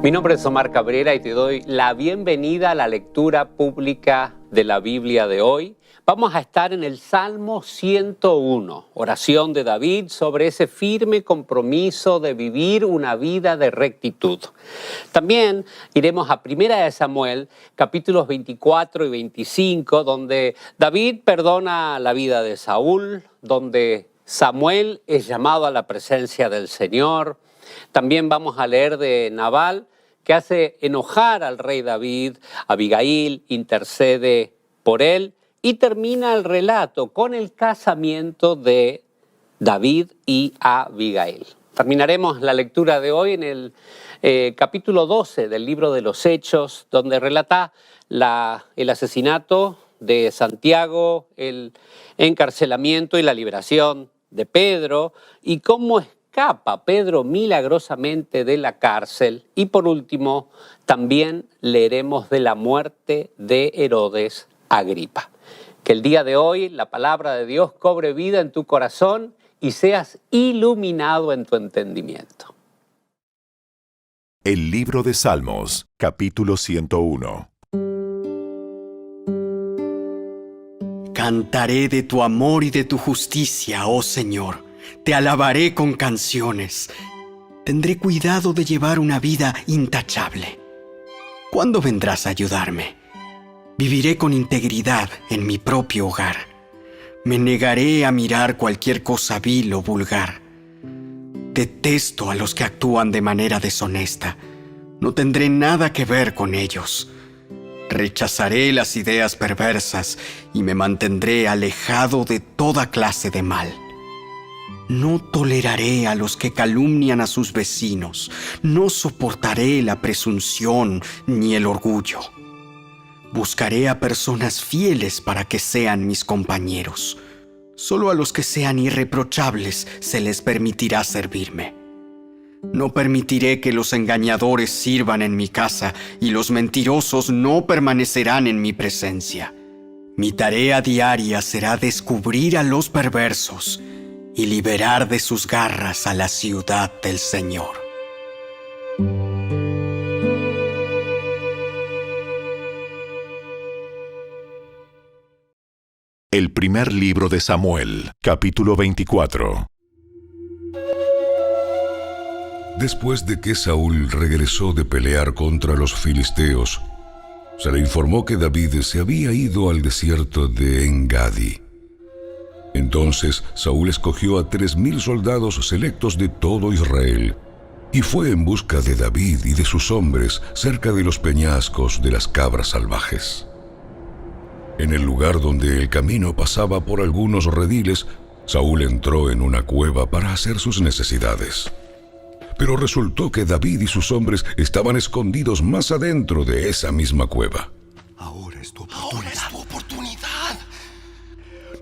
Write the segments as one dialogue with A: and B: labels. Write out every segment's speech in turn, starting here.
A: Mi nombre es Omar Cabrera y te doy la bienvenida a la lectura pública de la Biblia de hoy. Vamos a estar en el Salmo 101, oración de David sobre ese firme compromiso de vivir una vida de rectitud. También iremos a 1 Samuel, capítulos 24 y 25, donde David perdona la vida de Saúl, donde Samuel es llamado a la presencia del Señor. También vamos a leer de Nabal, que hace enojar al rey David. Abigail intercede por él y termina el relato con el casamiento de David y Abigail. Terminaremos la lectura de hoy en el capítulo 12 del libro de los Hechos, donde relata el asesinato de Santiago, el encarcelamiento y la liberación de Pedro y cómo escapa Pedro milagrosamente de la cárcel. Y por último, también leeremos de la muerte de Herodes Agripa. Que el día de hoy la palabra de Dios cobre vida en tu corazón y seas iluminado en tu entendimiento.
B: El libro de Salmos, capítulo 101.
C: Cantaré de tu amor y de tu justicia, oh Señor. Te alabaré con canciones. Tendré cuidado de llevar una vida intachable. ¿Cuándo vendrás a ayudarme? Viviré con integridad en mi propio hogar. Me negaré a mirar cualquier cosa vil o vulgar. Detesto a los que actúan de manera deshonesta. No tendré nada que ver con ellos. Rechazaré las ideas perversas y me mantendré alejado de toda clase de mal. No toleraré a los que calumnian a sus vecinos. No soportaré la presunción ni el orgullo. Buscaré a personas fieles para que sean mis compañeros. Solo a los que sean irreprochables se les permitirá servirme. No permitiré que los engañadores sirvan en mi casa y los mentirosos no permanecerán en mi presencia. Mi tarea diaria será descubrir a los perversos y liberar de sus garras a la ciudad del Señor.
B: El primer libro de Samuel, capítulo 24.
D: Después de que Saúl regresó de pelear contra los filisteos, se le informó que David se había ido al desierto de En-Gadi. Entonces Saúl escogió a 3,000 soldados selectos de todo Israel y fue en busca de David y de sus hombres cerca de los peñascos de las cabras salvajes. En el lugar donde el camino pasaba por algunos rediles, Saúl entró en una cueva para hacer sus necesidades. Pero resultó que David y sus hombres estaban escondidos más adentro de esa misma cueva.
C: Ahora es tu oportunidad.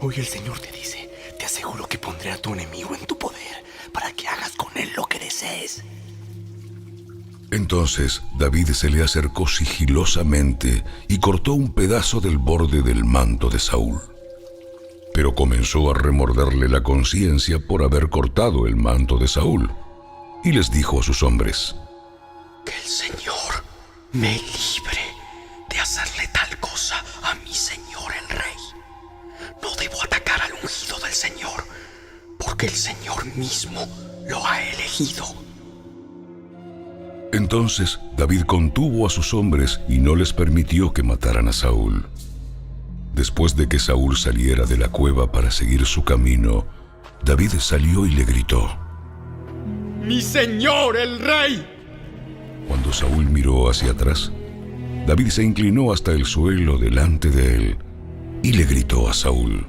C: Hoy el Señor te dice, te aseguro que pondré a tu enemigo en tu poder para que hagas con él lo que desees.
D: Entonces David se le acercó sigilosamente y cortó un pedazo del borde del manto de Saúl. Pero comenzó a remorderle la conciencia por haber cortado el manto de Saúl. Y les dijo a sus hombres:
C: Que el Señor me libre de hacerle tal cosa a mi señor el rey. No debo atacar al ungido del Señor, porque el Señor mismo lo ha elegido.
D: Entonces David contuvo a sus hombres y no les permitió que mataran a Saúl. Después de que Saúl saliera de la cueva para seguir su camino, David salió y le gritó:
C: ¡Mi señor el rey!
D: Cuando Saúl miró hacia atrás, David se inclinó hasta el suelo delante de él y le gritó a Saúl: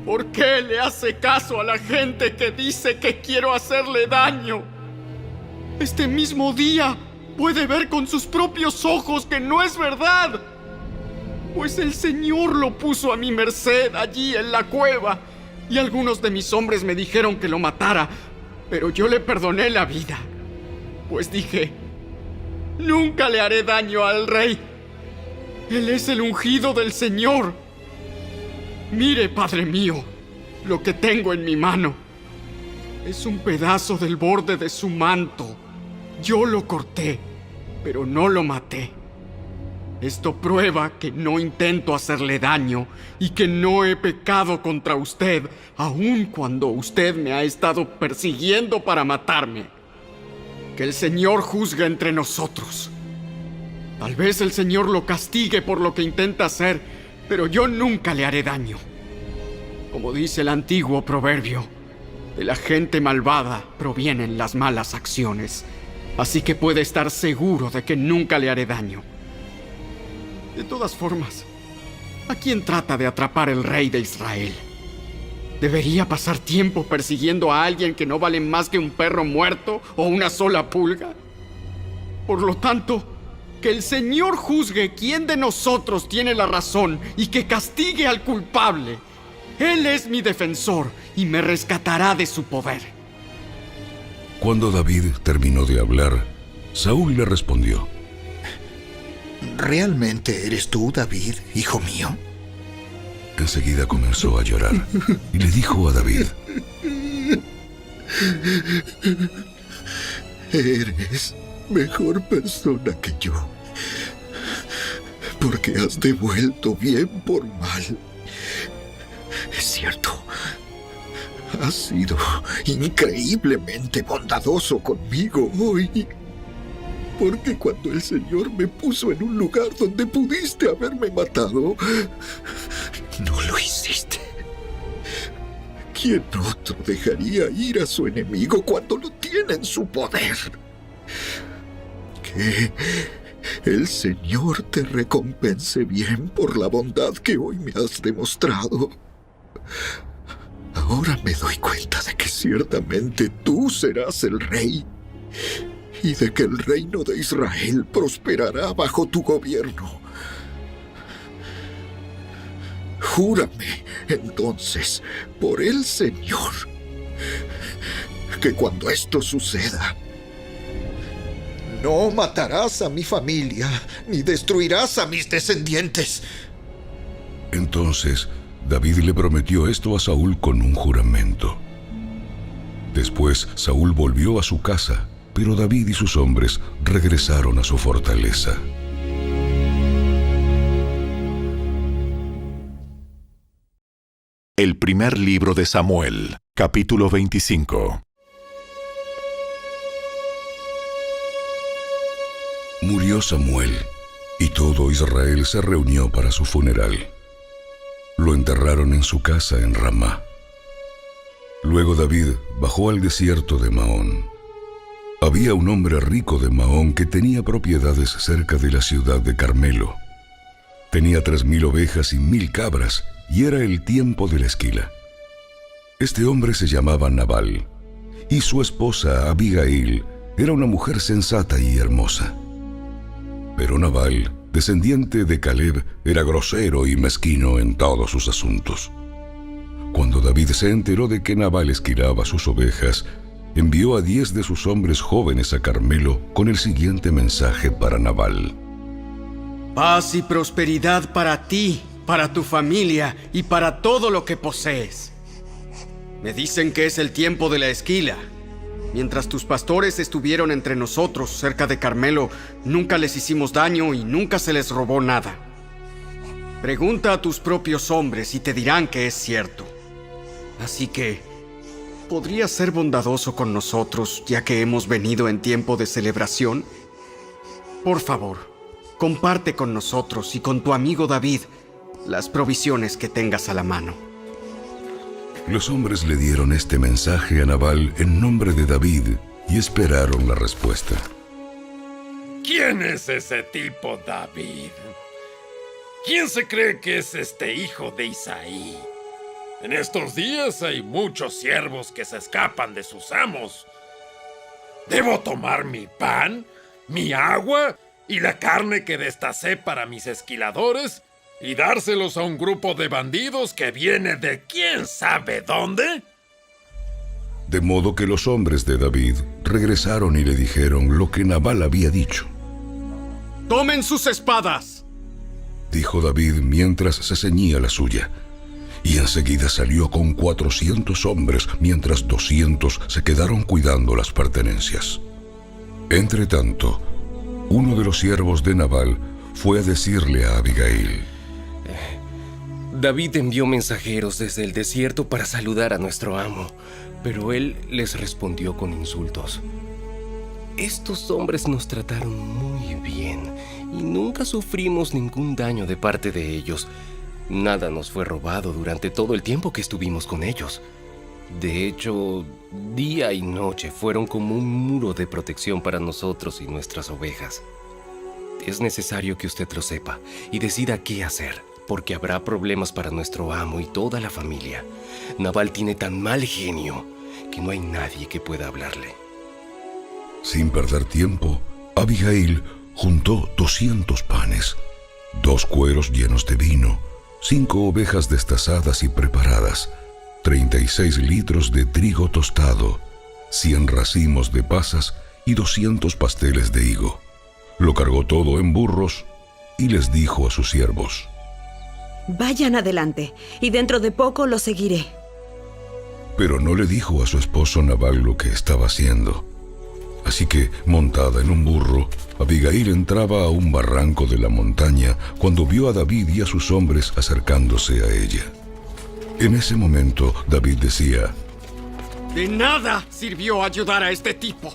C: ¿Por qué le hace caso a la gente que dice que quiero hacerle daño? Este mismo día puede ver con sus propios ojos que no es verdad. Pues el Señor lo puso a mi merced allí en la cueva, y algunos de mis hombres me dijeron que lo matara, pero yo le perdoné la vida. Pues dije, nunca le haré daño al rey. Él es el ungido del Señor. Mire, padre mío, lo que tengo en mi mano. Es un pedazo del borde de su manto. Yo lo corté, pero no lo maté. Esto prueba que no intento hacerle daño y que no he pecado contra usted, aun cuando usted me ha estado persiguiendo para matarme. Que el Señor juzgue entre nosotros. Tal vez el Señor lo castigue por lo que intenta hacer, pero yo nunca le haré daño. Como dice el antiguo proverbio, de la gente malvada provienen las malas acciones. Así que puede estar seguro de que nunca le haré daño. De todas formas, ¿a quién trata de atrapar el rey de Israel? ¿Debería pasar tiempo persiguiendo a alguien que no vale más que un perro muerto o una sola pulga? Por lo tanto, que el Señor juzgue quién de nosotros tiene la razón y que castigue al culpable. Él es mi defensor y me rescatará de su poder.
D: Cuando David terminó de hablar, Saúl le respondió:
E: ¿Realmente eres tú, David, hijo mío?
D: Enseguida comenzó a llorar y le dijo a David:
E: Eres mejor persona que yo, porque has devuelto bien por mal. Es cierto, has sido increíblemente bondadoso conmigo hoy. Porque cuando el Señor me puso en un lugar donde pudiste haberme matado, no lo hiciste. ¿Quién otro dejaría ir a su enemigo cuando lo tiene en su poder? Que el Señor te recompense bien por la bondad que hoy me has demostrado. Ahora me doy cuenta de que ciertamente tú serás el rey y de que el reino de Israel prosperará bajo tu gobierno. Júrame, entonces, por el Señor, que cuando esto suceda, no matarás a mi familia, ni destruirás a mis descendientes.
D: Entonces David le prometió esto a Saúl con un juramento. Después Saúl volvió a su casa, pero David y sus hombres regresaron a su fortaleza.
B: El primer libro de Samuel, capítulo 25.
D: Murió Samuel, y todo Israel se reunió para su funeral. Lo enterraron en su casa en Ramá. Luego David bajó al desierto de Maón. Había un hombre rico de Maón que tenía propiedades cerca de la ciudad de Carmelo. Tenía 3,000 ovejas y 1,000 cabras, y era el tiempo de la esquila. Este hombre se llamaba Nabal, y su esposa Abigail era una mujer sensata y hermosa. Pero Nabal, descendiente de Caleb, era grosero y mezquino en todos sus asuntos. Cuando David se enteró de que Nabal esquilaba sus ovejas, envió a 10 de sus hombres jóvenes a Carmelo con el siguiente mensaje para Nabal:
C: Paz y prosperidad para ti, para tu familia y para todo lo que posees. Me dicen que es el tiempo de la esquila. Mientras tus pastores estuvieron entre nosotros cerca de Carmelo, nunca les hicimos daño y nunca se les robó nada. Pregunta a tus propios hombres y te dirán que es cierto. Así que, ¿podrías ser bondadoso con nosotros ya que hemos venido en tiempo de celebración? Por favor, comparte con nosotros y con tu amigo David las provisiones que tengas a la mano.
D: Los hombres le dieron este mensaje a Nabal en nombre de David y esperaron la respuesta.
F: ¿Quién es ese tipo, David? ¿Quién se cree que es este hijo de Isaí? En estos días hay muchos siervos que se escapan de sus amos. ¿Debo tomar mi pan, mi agua y la carne que destacé para mis esquiladores y dárselos a un grupo de bandidos que viene de quién sabe dónde?
D: De modo que los hombres de David regresaron y le dijeron lo que Nabal había dicho.
C: ¡Tomen sus espadas!,
D: dijo David mientras se ceñía la suya. Y enseguida salió con 400 hombres, mientras 200 se quedaron cuidando las pertenencias. Entretanto, uno de los siervos de Nabal fue a decirle a Abigail:
G: David envió mensajeros desde el desierto para saludar a nuestro amo, pero él les respondió con insultos. Estos hombres nos trataron muy bien y nunca sufrimos ningún daño de parte de ellos. Nada nos fue robado durante todo el tiempo que estuvimos con ellos. De hecho, día y noche fueron como un muro de protección para nosotros y nuestras ovejas. Es necesario que usted lo sepa y decida qué hacer, porque habrá problemas para nuestro amo y toda la familia. Nabal tiene tan mal genio que no hay nadie que pueda hablarle.
D: Sin perder tiempo, Abigail juntó 200 panes, 2 cueros llenos de vino, 5 ovejas destazadas y preparadas, 36 litros de trigo tostado, 100 racimos de pasas y 200 pasteles de higo. Lo cargó todo en burros y les dijo a sus siervos:
H: Vayan adelante, y dentro de poco lo seguiré.
D: Pero no le dijo a su esposo Nabal lo que estaba haciendo. Así que, montada en un burro, Abigail entraba a un barranco de la montaña cuando vio a David y a sus hombres acercándose a ella. En ese momento, David decía:
C: De nada sirvió ayudar a este tipo.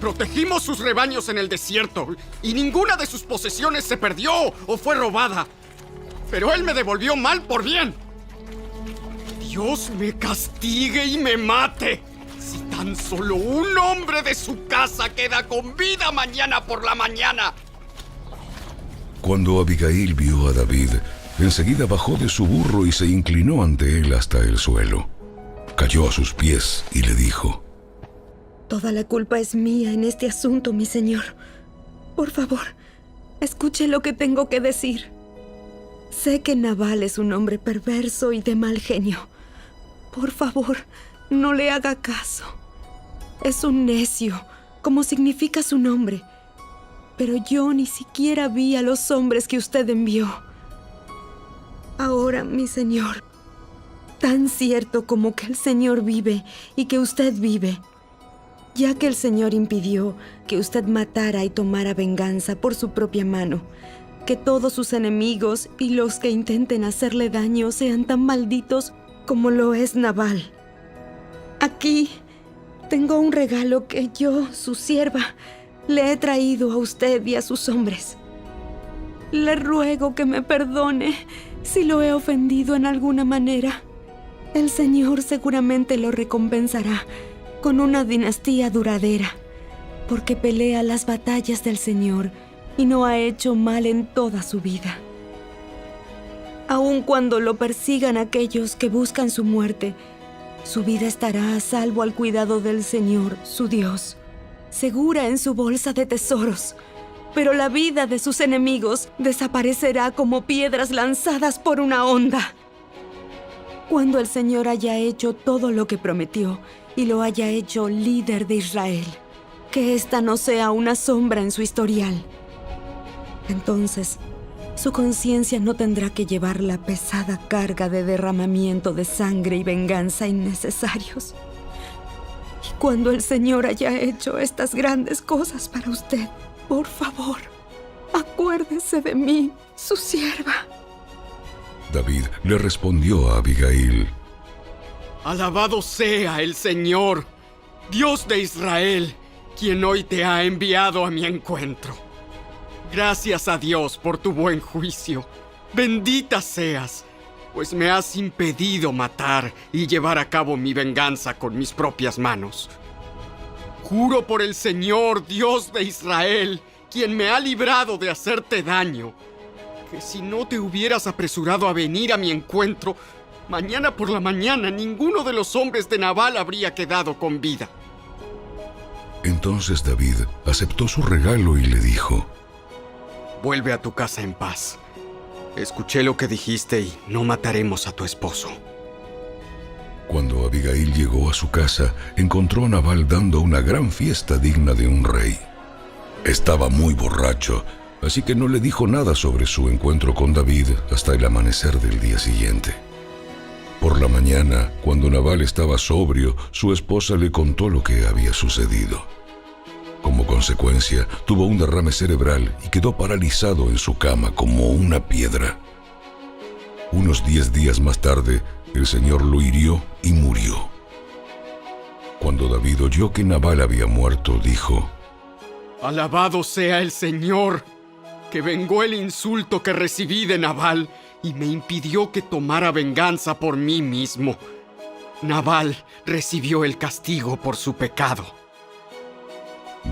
C: Protegimos sus rebaños en el desierto y ninguna de sus posesiones se perdió o fue robada. Pero él me devolvió mal por bien. Dios me castigue y me mate si tan solo un hombre de su casa queda con vida mañana por la mañana.
D: Cuando Abigail vio a David, enseguida bajó de su burro y se inclinó ante él hasta el suelo. Cayó a sus pies y le dijo:
H: Toda la culpa es mía en este asunto, mi señor. Por favor, escuche lo que tengo que decir. Sé que Nabal es un hombre perverso y de mal genio. Por favor, no le haga caso. Es un necio, como significa su nombre. Pero yo ni siquiera vi a los hombres que usted envió. Ahora, mi señor, tan cierto como que el Señor vive y que usted vive, ya que el Señor impidió que usted matara y tomara venganza por su propia mano, que todos sus enemigos y los que intenten hacerle daño sean tan malditos como lo es Nabal. Aquí tengo un regalo que yo, su sierva, le he traído a usted y a sus hombres. Le ruego que me perdone si lo he ofendido en alguna manera. El Señor seguramente lo recompensará con una dinastía duradera, porque pelea las batallas del Señor y no ha hecho mal en toda su vida. Aun cuando lo persigan aquellos que buscan su muerte, su vida estará a salvo al cuidado del Señor, su Dios, segura en su bolsa de tesoros. Pero la vida de sus enemigos desaparecerá como piedras lanzadas por una onda. Cuando el Señor haya hecho todo lo que prometió y lo haya hecho líder de Israel, que ésta no sea una sombra en su historial, entonces su conciencia no tendrá que llevar la pesada carga de derramamiento de sangre y venganza innecesarios. Y cuando el Señor haya hecho estas grandes cosas para usted, por favor, acuérdese de mí, su sierva.
D: David le respondió a Abigail:
C: Alabado sea el Señor, Dios de Israel, quien hoy te ha enviado a mi encuentro. Gracias a Dios por tu buen juicio. Bendita seas, pues me has impedido matar y llevar a cabo mi venganza con mis propias manos. Juro por el Señor, Dios de Israel, quien me ha librado de hacerte daño, que si no te hubieras apresurado a venir a mi encuentro, mañana por la mañana ninguno de los hombres de Nabal habría quedado con vida.
D: Entonces David aceptó su regalo y le dijo:
C: Vuelve a tu casa en paz. Escuché lo que dijiste y no mataremos a tu esposo.
D: Cuando Abigail llegó a su casa, encontró a Nabal dando una gran fiesta digna de un rey. Estaba muy borracho, así que no le dijo nada sobre su encuentro con David hasta el amanecer del día siguiente. Por la mañana, cuando Nabal estaba sobrio, su esposa le contó lo que había sucedido. Como consecuencia, tuvo un derrame cerebral y quedó paralizado en su cama como una piedra. Unos 10 días más tarde, el Señor lo hirió y murió. Cuando David oyó que Nabal había muerto, dijo:
C: Alabado sea el Señor, que vengó el insulto que recibí de Nabal y me impidió que tomara venganza por mí mismo. Nabal recibió el castigo por su pecado.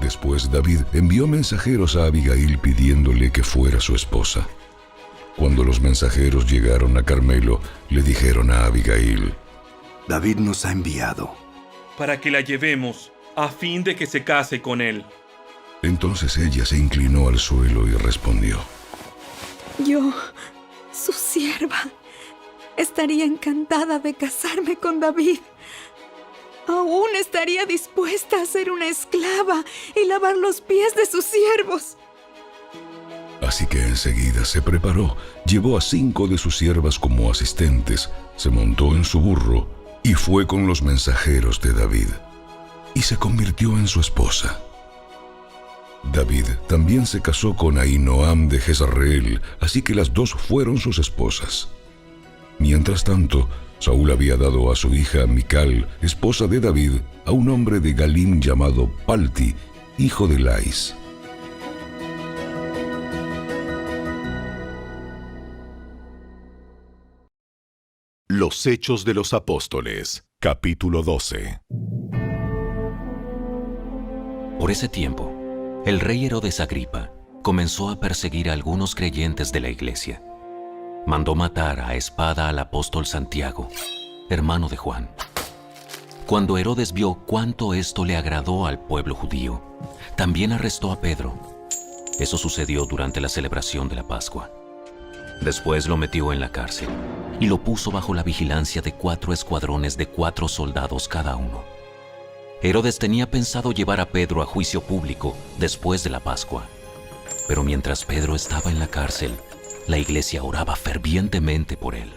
D: Después David envió mensajeros a Abigail pidiéndole que fuera su esposa. Cuando los mensajeros llegaron a Carmelo, le dijeron a Abigail:
I: David nos ha enviado
J: para que la llevemos, a fin de que se case con él.
D: Entonces ella se inclinó al suelo y respondió:
H: Yo, su sierva, estaría encantada de casarme con David. Aún estaría dispuesta a ser una esclava y lavar los pies de sus siervos.
D: Así que enseguida se preparó, llevó a 5 de sus siervas como asistentes, se montó en su burro y fue con los mensajeros de David, y se convirtió en su esposa. David también se casó con Ahinoam de Jezreel, así que las dos fueron sus esposas. Mientras tanto, Saúl había dado a su hija Mical, esposa de David, a un hombre de Galim llamado Palti, hijo de Lais.
B: Los Hechos de los Apóstoles, capítulo 12.
K: Por ese tiempo, el rey Herodes Agripa comenzó a perseguir a algunos creyentes de la iglesia. Mandó matar a espada al apóstol Santiago, hermano de Juan. Cuando Herodes vio cuánto esto le agradó al pueblo judío, también arrestó a Pedro. Eso sucedió durante la celebración de la Pascua. Después lo metió en la cárcel y lo puso bajo la vigilancia de 4 escuadrones de 4 soldados cada uno. Herodes tenía pensado llevar a Pedro a juicio público después de la Pascua. Pero mientras Pedro estaba en la cárcel, la iglesia oraba fervientemente por él.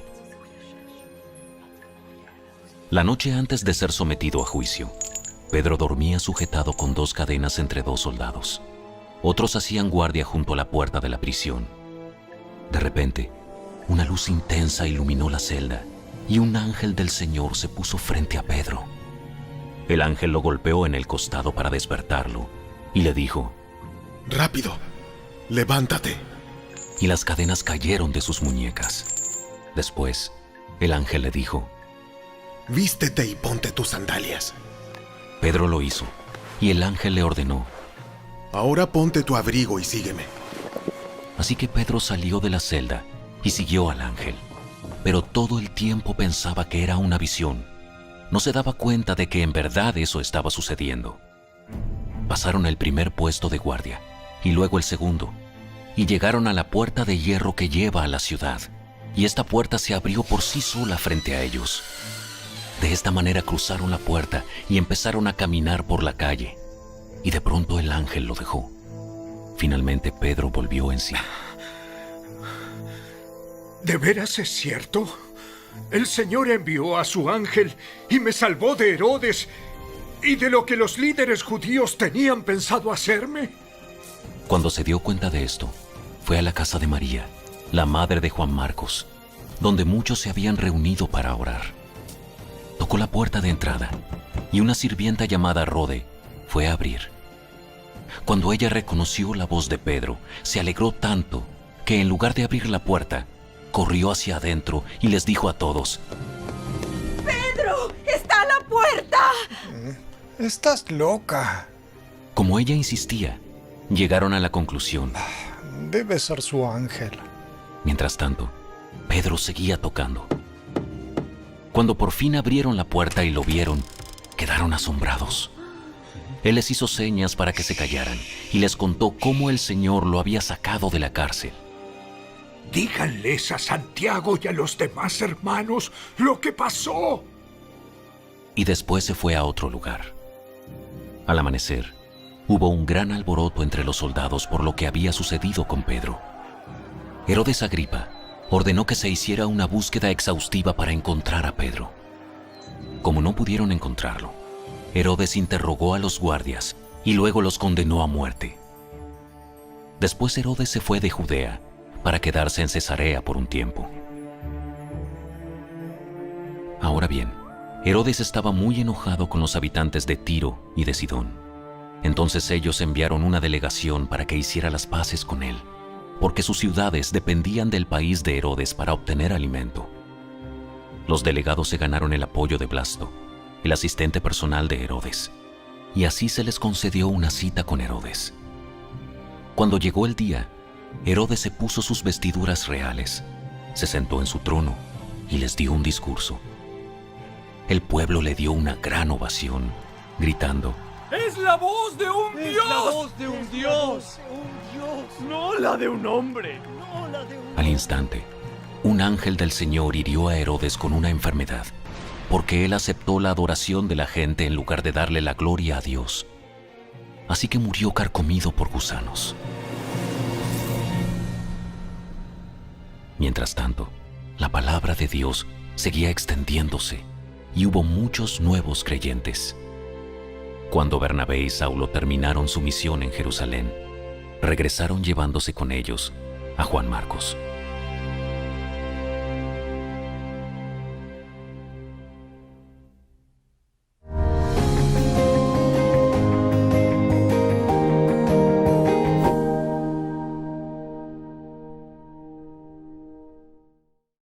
K: La noche antes de ser sometido a juicio, Pedro dormía sujetado con 2 cadenas entre 2 soldados. Otros hacían guardia junto a la puerta de la prisión. De repente, una luz intensa iluminó la celda y un ángel del Señor se puso frente a Pedro. El ángel lo golpeó en el costado para despertarlo y le dijo:
L: «Rápido, levántate».
K: Y las cadenas cayeron de sus muñecas. Después, el ángel le dijo:
L: «Vístete y ponte tus sandalias».
K: Pedro lo hizo, y el ángel le ordenó:
L: «Ahora ponte tu abrigo y sígueme».
K: Así que Pedro salió de la celda y siguió al ángel. Pero todo el tiempo pensaba que era una visión. No se daba cuenta de que en verdad eso estaba sucediendo. Pasaron el primer puesto de guardia, y luego el segundo, y llegaron a la puerta de hierro que lleva a la ciudad, y esta puerta se abrió por sí sola frente a ellos. De esta manera cruzaron la puerta y empezaron a caminar por la calle, y de pronto el ángel lo dejó. Finalmente Pedro volvió en sí.
E: ¿De veras es cierto? El Señor envió a su ángel y me salvó de Herodes y de lo que los líderes judíos tenían pensado hacerme.
K: Cuando se dio cuenta de esto, fue a la casa de María, la madre de Juan Marcos, donde muchos se habían reunido para orar. Tocó la puerta de entrada y una sirvienta llamada Rode fue a abrir. Cuando ella reconoció la voz de Pedro, se alegró tanto que en lugar de abrir la puerta, corrió hacia adentro y les dijo a todos:
H: ¡Pedro! ¡Está a la puerta!
M: Estás loca.
K: Como ella insistía, llegaron a la conclusión:
M: debe ser su ángel.
K: Mientras tanto, Pedro seguía tocando. Cuando por fin abrieron la puerta y lo vieron, quedaron asombrados. Él les hizo señas para que se callaran y les contó cómo el Señor lo había sacado de la cárcel.
E: Díganles a Santiago y a los demás hermanos lo que pasó.
K: Y después se fue a otro lugar. Al amanecer, hubo un gran alboroto entre los soldados por lo que había sucedido con Pedro. Herodes Agripa ordenó que se hiciera una búsqueda exhaustiva para encontrar a Pedro. Como no pudieron encontrarlo, Herodes interrogó a los guardias y luego los condenó a muerte. Después Herodes se fue de Judea para quedarse en Cesarea por un tiempo. Ahora bien, Herodes estaba muy enojado con los habitantes de Tiro y de Sidón. Entonces ellos enviaron una delegación para que hiciera las paces con él, porque sus ciudades dependían del país de Herodes para obtener alimento. Los delegados se ganaron el apoyo de Blasto, el asistente personal de Herodes, y así se les concedió una cita con Herodes. Cuando llegó el día, Herodes se puso sus vestiduras reales, se sentó en su trono y les dio un discurso. El pueblo le dio una gran ovación, gritando:
N: ¡Es la voz de un Dios!
O: ¡Es la voz de un Dios! ¡No la de un hombre!
K: Al instante, un ángel del Señor hirió a Herodes con una enfermedad, porque él aceptó la adoración de la gente en lugar de darle la gloria a Dios. Así que murió carcomido por gusanos. Mientras tanto, la palabra de Dios seguía extendiéndose y hubo muchos nuevos creyentes. Cuando Bernabé y Saulo terminaron su misión en Jerusalén, regresaron llevándose con ellos a Juan Marcos.